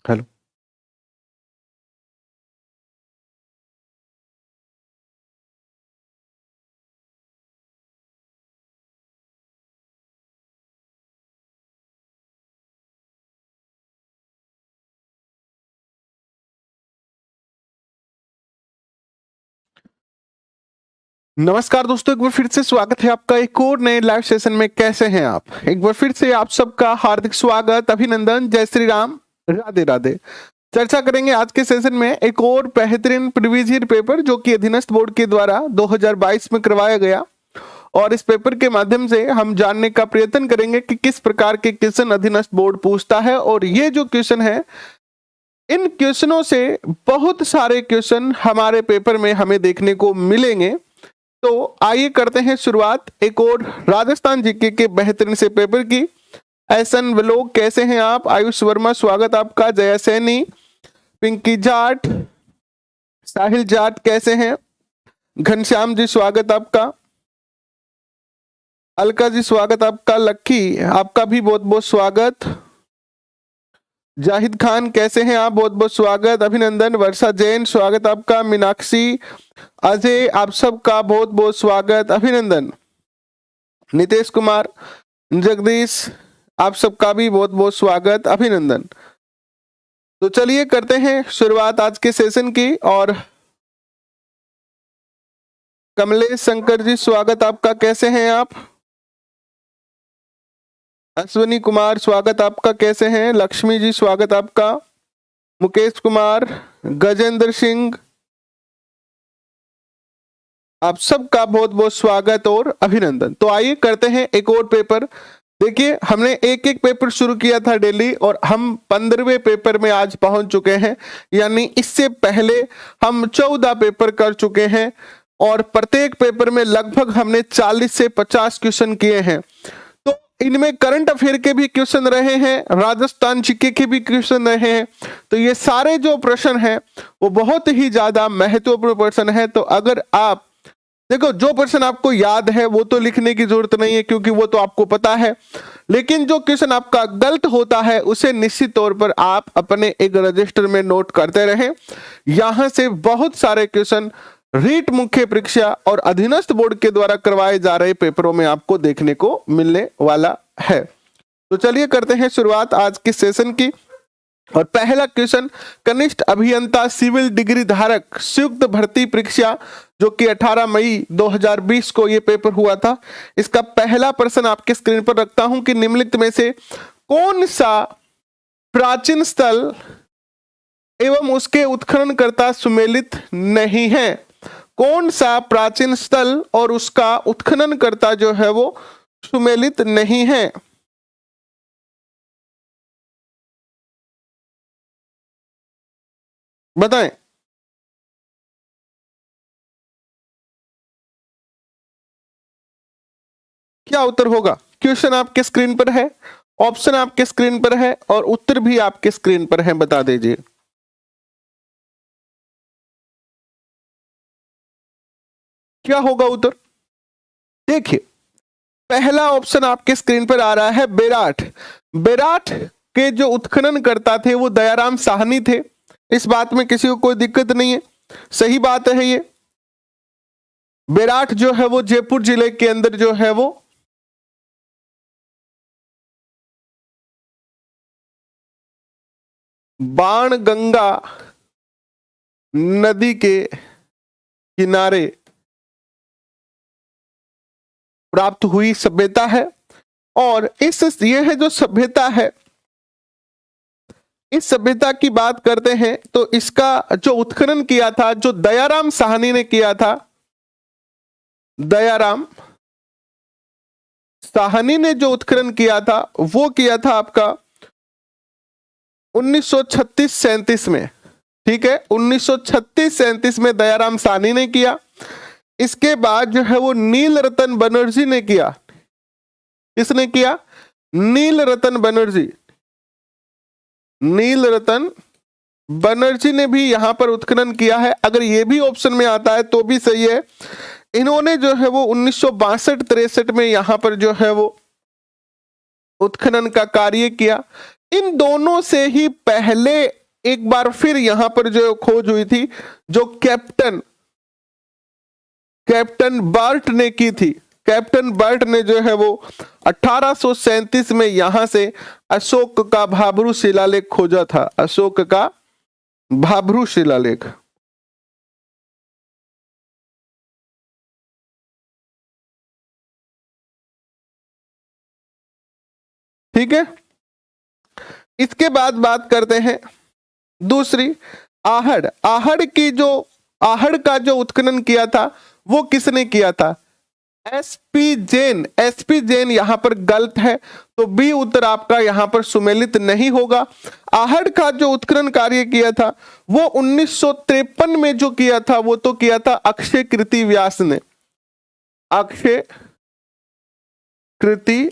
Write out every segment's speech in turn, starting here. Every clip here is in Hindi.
हेलो। नमस्कार दोस्तों, एक बार फिर से स्वागत है आपका एक और नए लाइव सेशन में। कैसे हैं आप? एक बार फिर से आप सबका हार्दिक स्वागत, अभिनंदन, जय श्री राम, राधे राधे। चर्चा करेंगे आज के सेशन में एक और बेहतरीन प्रीवियस ईयर पेपर जो कि अधीनस्थ बोर्ड के द्वारा 2022 में करवाया गया, और इस पेपर के माध्यम से हम जानने का प्रयत्न करेंगे कि किस प्रकार के क्वेश्चन अधीनस्थ बोर्ड पूछता है। और ये जो क्वेश्चन है, इन क्वेश्चनों से बहुत सारे क्वेश्चन हमारे पेपर में हमें देखने को मिलेंगे। तो आइए करते हैं शुरुआत एक और राजस्थान जीके के बेहतरीन से पेपर की। एहसन व्लोग, कैसे हैं आप? आयुष वर्मा, स्वागत आपका। जया सैनी, पिंकी जाट, साहिल जाट, कैसे हैं? घनश्याम जी, स्वागत आपका। अलका जी, स्वागत आपका। लक्की, आपका भी बहुत बहुत स्वागत। जाहिद खान, कैसे हैं आप? बहुत बहुत स्वागत, अभिनंदन। वर्षा जैन, स्वागत आपका। मीनाक्षी, अजय, आप सबका बहुत बहुत स्वागत, अभिनंदन। नितेश कुमार, जगदीश, आप सबका भी बहुत बहुत स्वागत, अभिनंदन। तो चलिए करते हैं शुरुआत आज के सेशन की। और कमलेश शंकर जी, स्वागत आपका, कैसे हैं आप? अश्विनी कुमार, स्वागत आपका, कैसे हैं? लक्ष्मी जी, स्वागत आपका। मुकेश कुमार, गजेंद्र सिंह, आप सबका बहुत बहुत स्वागत और अभिनंदन। तो आइए करते हैं एक और पेपर। देखिए, हमने एक एक पेपर शुरू किया था डेली, और हम 15वें पेपर में आज पहुंच चुके हैं। यानी इससे पहले हम 14 पेपर कर चुके हैं, और प्रत्येक पेपर में लगभग हमने 40 से 50 क्वेश्चन किए हैं। तो इनमें करंट अफेयर के भी क्वेश्चन रहे हैं, राजस्थान जीके के भी क्वेश्चन रहे हैं। तो ये सारे जो प्रश्न हैं वो बहुत ही ज्यादा महत्वपूर्ण प्रश्न है। तो अगर आप देखो, जो प्रश्न आपको याद है वो तो लिखने की जरूरत नहीं है, क्योंकि वो तो आपको पता है। लेकिन जो क्वेश्चन आपका गलत होता है उसे निश्चित तौर पर आप अपने एक रजिस्टर में नोट करते रहें। यहां से बहुत सारे क्वेश्चन रीट मुख्य परीक्षा और अधीनस्थ बोर्ड के द्वारा करवाए जा रहे पेपरों में आपको देखने को मिलने वाला है। तो चलिए करते हैं शुरुआत आज के सेशन की। और पहला क्वेश्चन, कनिष्ठ अभियंता सिविल डिग्री धारक संयुक्त भर्ती परीक्षा, जो कि 18 मई 2020 को ये पेपर हुआ था। इसका पहला प्रश्न आपके स्क्रीन पर रखता हूं कि निम्नलिखित में से कौन सा प्राचीन स्थल एवं उसके उत्खननकर्ता सुमेलित नहीं है? कौन सा प्राचीन स्थल और उसका उत्खननकर्ता जो है वो सुमेलित नहीं है? बताएं। क्या उत्तर होगा? क्वेश्चन आपके स्क्रीन पर है, ऑप्शन आपके स्क्रीन पर है, और उत्तर भी आपके स्क्रीन पर है। बता दीजिए। क्या होगा उत्तर? देखिए, पहला ऑप्शन आपके स्क्रीन पर आ रहा है बेराट। बेराट के जो उत्खनन करता थे वो दयाराम साहनी थे। इस बात में किसी को कोई दिक्कत नहीं है, सही बात है ये। बेराट जो है वो जयपुर जिले के अंदर जो है वो बाणगंगा नदी के किनारे प्राप्त हुई सभ्यता है। और ये है जो सभ्यता है, इस सभ्यता की बात करते हैं तो इसका जो उत्खनन किया था, जो दयाराम साहनी ने किया था, दयाराम साहनी ने जो उत्खनन किया था वो किया था आपका 1936-37 में। ठीक है, 1936-37 में दयाराम साहनी ने किया। इसके बाद जो है वो नील रतन बनर्जी ने किया। किसने किया? नील रतन बनर्जी। नील रतन बनर्जी ने भी यहां पर उत्खनन किया है। अगर ये भी ऑप्शन में आता है तो भी सही है। इन्होंने जो है वो 1962-63 में यहां पर जो है वो उत्खनन का कार्य किया। इन दोनों से ही पहले एक बार फिर यहां पर जो खोज हुई थी, जो कैप्टन बर्ट ने की थी। कैप्टन बर्ट ने जो है वो 1837 में यहां से अशोक का भाब्रू शिलालेख खोजा था। अशोक का भाब्रू शिलालेख। ठीक है, इसके बाद बात करते हैं दूसरी, आहड़। आहड़ का जो उत्खनन किया था वो किसने किया था? एसपी जैन। एसपी जैन यहां पर गलत है, तो बी उत्तर आपका यहां पर सुमेलित नहीं होगा। आहड़ का जो उत्खनन कार्य किया था वो 1953 में जो किया था वो तो किया था अक्षय कृति व्यास ने। अक्षय कृति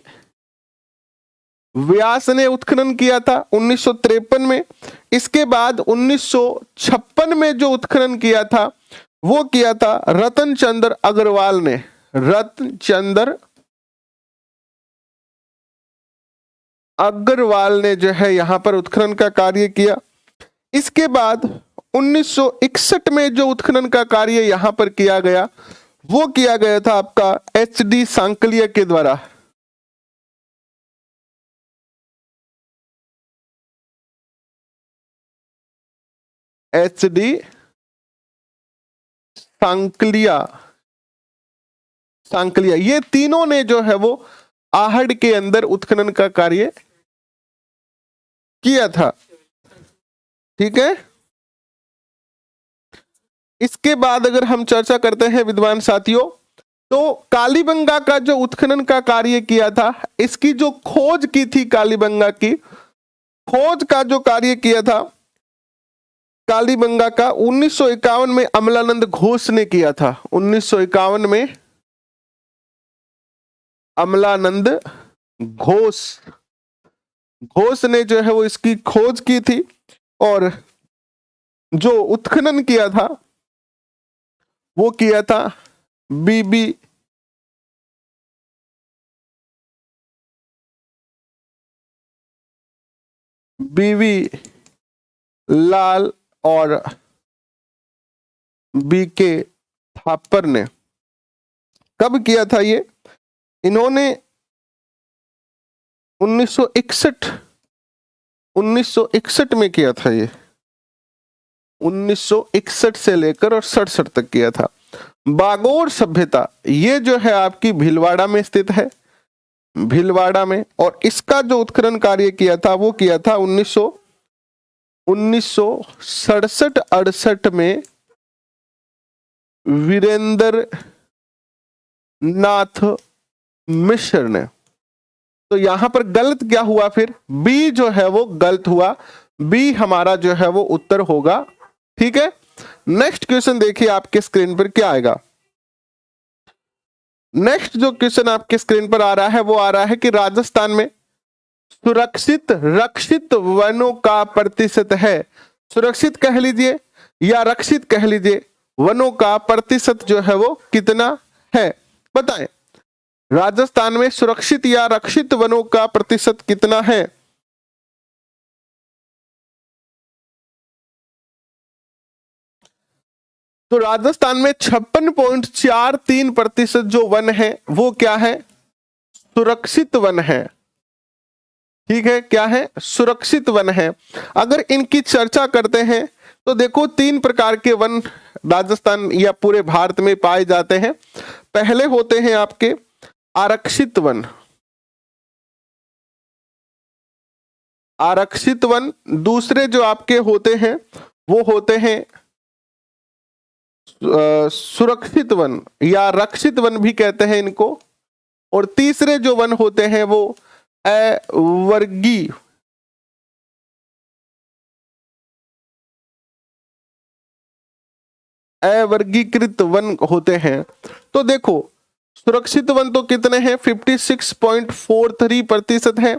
व्यास ने उत्खनन किया था 1953 में। इसके बाद 1956 में जो उत्खनन किया था वो किया था रतन चंद्र अग्रवाल ने। रतन चंद्र अग्रवाल ने जो है यहां पर उत्खनन का कार्य किया। इसके बाद 1961 में जो उत्खनन का कार्य यहां पर किया गया वो किया गया था आपका एचडी सांकलिया के द्वारा। एचडी सांकलिया, ये तीनों ने जो है वो आहड़ के अंदर उत्खनन का कार्य किया था। ठीक है, इसके बाद अगर हम चर्चा करते हैं विद्वान साथियों, तो कालीबंगा का जो उत्खनन का कार्य किया था, इसकी जो खोज की थी, कालीबंगा की खोज का जो कार्य किया था कालीबंगा का 1951 में अमलानंद घोष ने किया था। 1951 में अमलानंद घोष ने जो है वो इसकी खोज की थी, और जो उत्खनन किया था वो किया था बीवी लाल और बीके थापर ने। कब किया था ये? इन्होंने 1961 में किया था। ये 1961 से लेकर और 67 तक किया था। बागोर सभ्यता, ये जो है आपकी भीलवाड़ा में स्थित है, भीलवाड़ा में, और इसका जो उत्खनन कार्य किया था वो किया था 1967-68 में वीरेंद्र नाथ मिश्र ने। तो यहां पर गलत क्या हुआ? फिर बी जो है वो गलत हुआ। बी हमारा जो है वो उत्तर होगा। ठीक है, नेक्स्ट क्वेश्चन देखिए आपके स्क्रीन पर क्या आएगा। नेक्स्ट जो क्वेश्चन आपके स्क्रीन पर आ रहा है वो आ रहा है कि राजस्थान में सुरक्षित रक्षित वनों का प्रतिशत है। सुरक्षित कह लीजिए या रक्षित कह लीजिए, वनों का प्रतिशत जो है वो कितना है, बताएं। राजस्थान में सुरक्षित या रक्षित वनों का प्रतिशत कितना है? तो राजस्थान में 56.43% जो वन है वो क्या है? सुरक्षित वन है। ठीक है, क्या है? सुरक्षित वन है। अगर इनकी चर्चा करते हैं तो देखो 3 प्रकार के वन राजस्थान या पूरे भारत में पाए जाते हैं। पहले होते हैं आपके आरक्षित वन। आरक्षित वन। दूसरे जो आपके होते हैं वो होते हैं सुरक्षित वन या रक्षित वन भी कहते हैं इनको। और तीसरे जो वन होते हैं वो अवर्गीकृत वन होते हैं। तो देखो सुरक्षित वन तो कितने हैं? 56.43% है।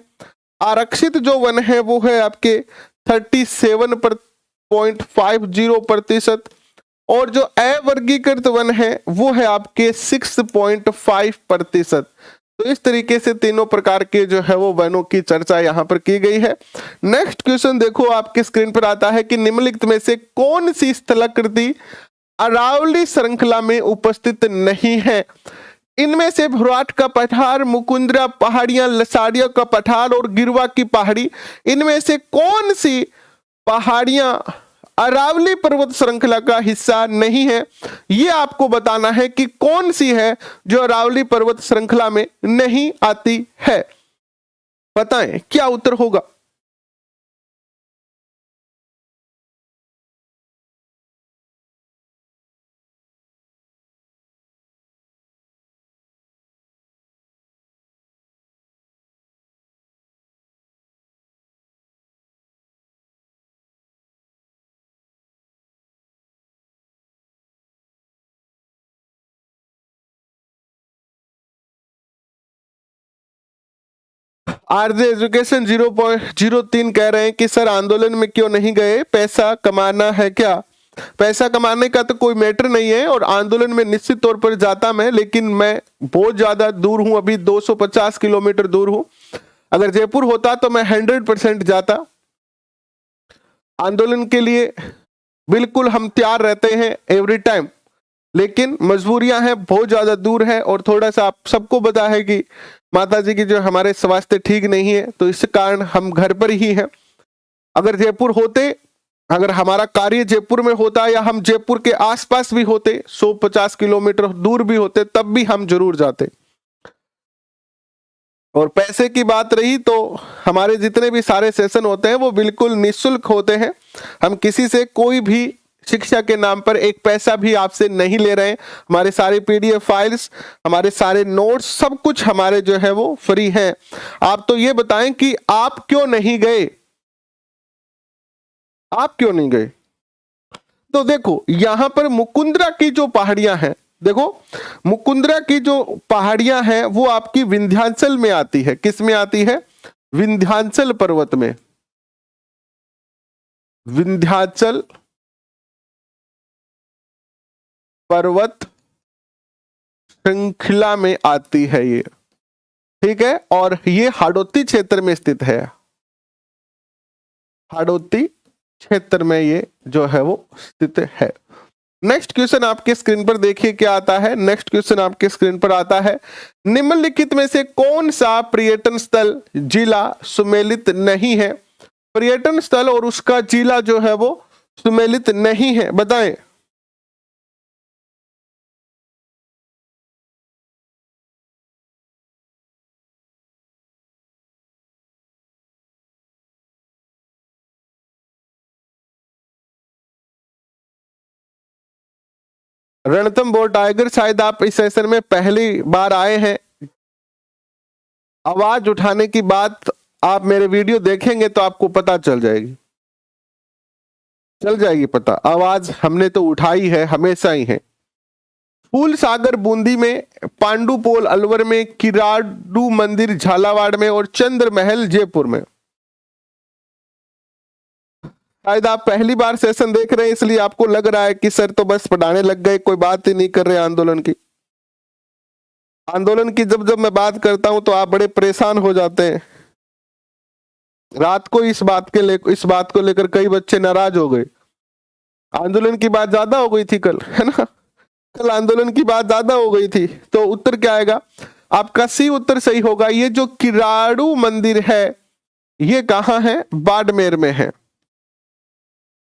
आरक्षित जो वन है वो है आपके 37.50%, और जो अवर्गीकृत वन है वो है आपके 6.5%। तो इस तरीके से तीनों प्रकार के जो है वो वनों की चर्चा यहाँ पर की गई है। नेक्स्ट क्वेश्चन देखो आपके स्क्रीन पर आता है कि निम्नलिखित में से कौन सी स्थलाकृति अरावली श्रृंखला में उपस्थित नहीं है? इनमें से भुराट का पठार, मुकुंदरा पहाड़ियां, लसाड़िया का पठार और गिरवा की पहाड़ी, इनमें से कौन सी पहाड़ियां अरावली पर्वत श्रृंखला का हिस्सा नहीं है? ये आपको बताना है कि कौन सी है जो अरावली पर्वत श्रृंखला में नहीं आती है। बताएं क्या उत्तर होगा। आरजे एजुकेशन 0.03 कह रहे हैं कि सर आंदोलन में क्यों नहीं गए, पैसा कमाना है क्या? पैसा कमाने का तो कोई मैटर नहीं है, और आंदोलन में निश्चित तौर पर जाता मैं, लेकिन मैं बहुत ज्यादा दूर हूं, अभी 250 किलोमीटर दूर हूं। अगर जयपुर होता तो मैं 100% जाता आंदोलन के लिए। बिल्कुल हम तैयार रहते हैं एवरी टाइम, लेकिन मजबूरियां हैं, बहुत ज्यादा दूर है, और थोड़ा सा आप सबको पता है कि माता जी की जो हमारे स्वास्थ्य ठीक नहीं है, तो इस कारण हम घर पर ही हैं। अगर जयपुर होते, अगर हमारा कार्य जयपुर में होता या हम जयपुर के आसपास भी होते, 150 किलोमीटर दूर भी होते, तब भी हम जरूर जाते। और पैसे की बात रही तो हमारे जितने भी सारे सेशन होते हैं वो बिल्कुल निःशुल्क होते हैं। हम किसी से कोई भी शिक्षा के नाम पर एक पैसा भी आपसे नहीं ले रहे हैं। हमारे सारे पीडीएफ फाइल्स, हमारे सारे नोट्स, सब कुछ हमारे जो है वो फ्री हैं। आप तो ये बताएं कि आप क्यों नहीं गए, आप क्यों नहीं गए? तो देखो यहां पर मुकुंदरा की जो पहाड़ियां हैं, देखो मुकुंदरा की जो पहाड़ियां हैं वो आपकी विंध्याचल में आती है। किस में आती है? विंध्याचल पर्वत में, विंध्याचल पर्वत श्रृंखला में आती है ये, ठीक है। और ये हाड़ौती क्षेत्र में स्थित है, हाड़ौती क्षेत्र में ये जो है वो स्थित है। नेक्स्ट क्वेश्चन आपके स्क्रीन पर देखिए क्या आता है। नेक्स्ट क्वेश्चन आपके स्क्रीन पर आता है, निम्नलिखित में से कौन सा पर्यटन स्थल जिला सुमेलित नहीं है? पर्यटन स्थल और उसका जिला जो है वो सुमेलित नहीं है, बताएं। रणथंभौर टाइगर, शायद आप इस सेशन में पहली बार आए हैं। आवाज उठाने की बात आप मेरे वीडियो देखेंगे तो आपको पता चल जाएगी, चल जाएगी पता। आवाज हमने तो उठाई है, हमेशा ही है। फूल सागर बूंदी में, पांडुपोल अलवर में, किराडू मंदिर झालावाड़ में और चंद्र महल जयपुर में। शायद आप पहली बार सेशन देख रहे हैं, इसलिए आपको लग रहा है कि सर तो बस पढ़ाने लग गए, कोई बात ही नहीं कर रहे आंदोलन की। आंदोलन की जब जब मैं बात करता हूं तो आप बड़े परेशान हो जाते हैं। रात को इस बात को लेकर कई बच्चे नाराज हो गए। आंदोलन की बात ज्यादा हो गई थी कल, है ना, कल आंदोलन की बात ज्यादा हो गई थी। तो उत्तर क्या आएगा आपका? सी उत्तर सही होगा। ये जो किराडू मंदिर है ये कहां है? बाड़मेर में है,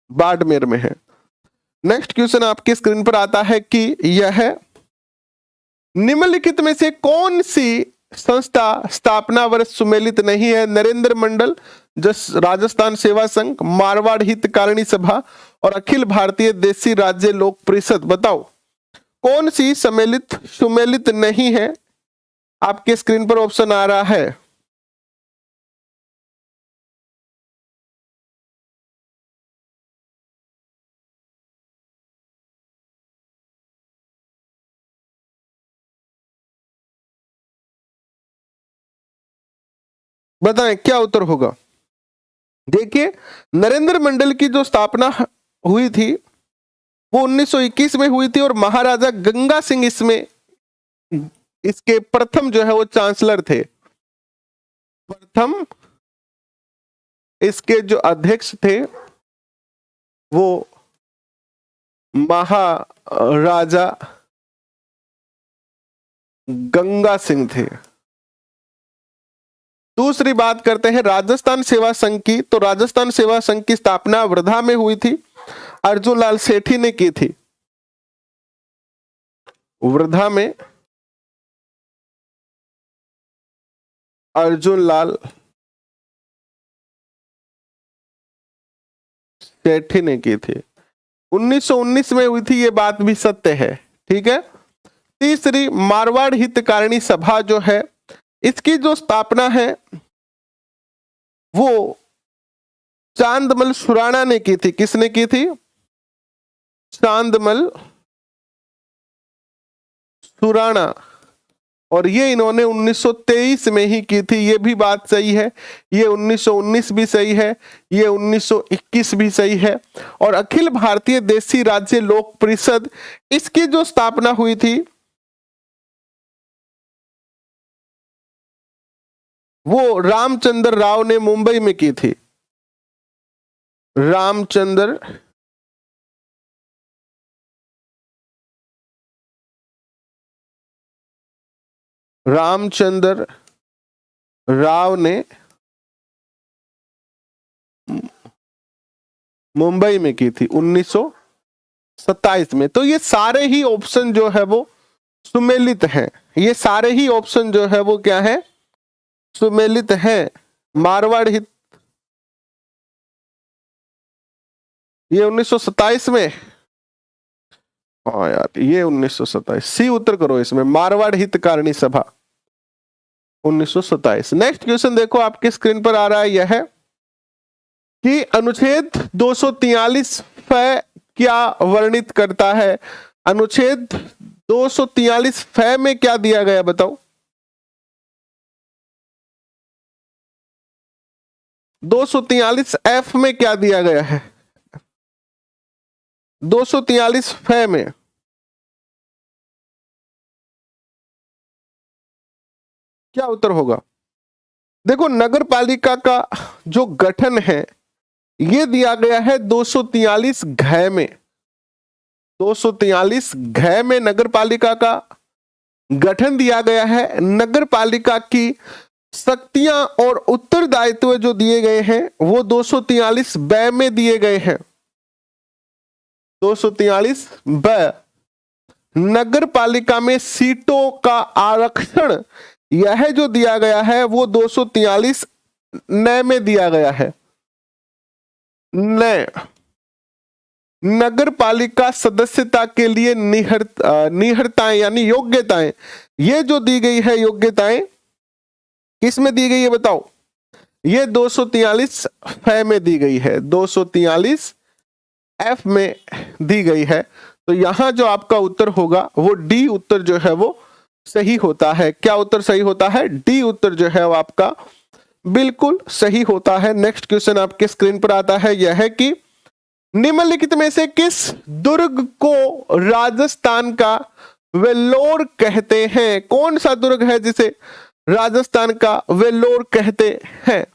बाड़मेर में है। नेक्स्ट क्वेश्चन आपके स्क्रीन पर आता है कि यह निम्नलिखित में से कौन सी संस्था स्थापना वर्ष सुमेलित नहीं है? नरेंद्र मंडल, राजस्थान सेवा संघ, मारवाड़ हितकारिणी सभा और अखिल भारतीय देसी राज्य लोक परिषद। बताओ कौन सी सुमेलित नहीं है? आपके स्क्रीन पर ऑप्शन आ रहा है। बताएं क्या उत्तर होगा। देखिए नरेंद्र मंडल की जो स्थापना हुई थी वो 1921 में हुई थी, और महाराजा गंगा सिंह इसमें इसके प्रथम जो है वो चांसलर थे। प्रथम इसके जो अध्यक्ष थे वो महाराजा गंगा सिंह थे। दूसरी बात करते हैं राजस्थान सेवा संघ की। तो राजस्थान सेवा संघ की स्थापना वर्धा में हुई थी, अर्जुन लाल सेठी ने की थी। वर्धा में अर्जुन लाल सेठी ने की थी। 1919 में हुई थी, ये बात भी सत्य है। ठीक है। तीसरी मारवाड़ हितकारिणी सभा जो है, इसकी जो स्थापना है वो चांदमल सुराणा ने की थी। किसने की थी? चांदमल सुराणा। और ये इन्होंने 1923 में ही की थी। ये भी बात सही है। ये 1919 भी सही है, ये 1921 भी सही है। और अखिल भारतीय देसी राज्य लोक परिषद, इसकी जो स्थापना हुई थी वो रामचंद्र राव ने मुंबई में की थी। रामचंद्र राव ने मुंबई में की थी 1927 में। तो ये सारे ही ऑप्शन जो है वो सुमेलित हैं। ये सारे ही ऑप्शन जो है वो क्या है? सुमेलित हैं। मारवाड़ हित ये 1927 में, हाँ यार ये 1927 सी उत्तर करो इसमें, मारवाड़ हितकारिणी सभा 1927। नेक्स्ट क्वेश्चन देखो आपके स्क्रीन पर आ रहा है, यह है कि अनुच्छेद 243 क्या वर्णित करता है? अनुच्छेद 243 में क्या दिया गया बताओ? 243 एफ में क्या दिया गया है? 243 में क्या उत्तर होगा? देखो नगर पालिका का जो गठन है ये दिया गया है 243 घ में। 243 घ में नगर पालिका का गठन दिया गया है। नगर पालिका की शक्तियां और उत्तरदायित्व जो दिए गए हैं वो 243 ब में दिए गए हैं। 243 ब। नगर पालिका में सीटों का आरक्षण यह जो दिया गया है वो 243 न में दिया गया है। न नगर पालिका सदस्यता के लिए निहरताएं यानी योग्यताएं, ये जो दी गई है योग्यताएं किस में दी गई है बताओ? ये 243 में दी गई है, 243 एफ में दी गई है। तो यहां जो आपका उत्तर होगा वो डी उत्तर जो है वो सही होता है। क्या उत्तर सही होता है? डी उत्तर जो है वो आपका बिल्कुल सही होता है। नेक्स्ट क्वेश्चन आपके स्क्रीन पर आता है, यह है कि निम्नलिखित में से किस दुर्ग को राजस्थान का वेल्लोर कहते हैं? कौन सा दुर्ग है जिसे राजस्थान का वेल्लोर कहते हैं?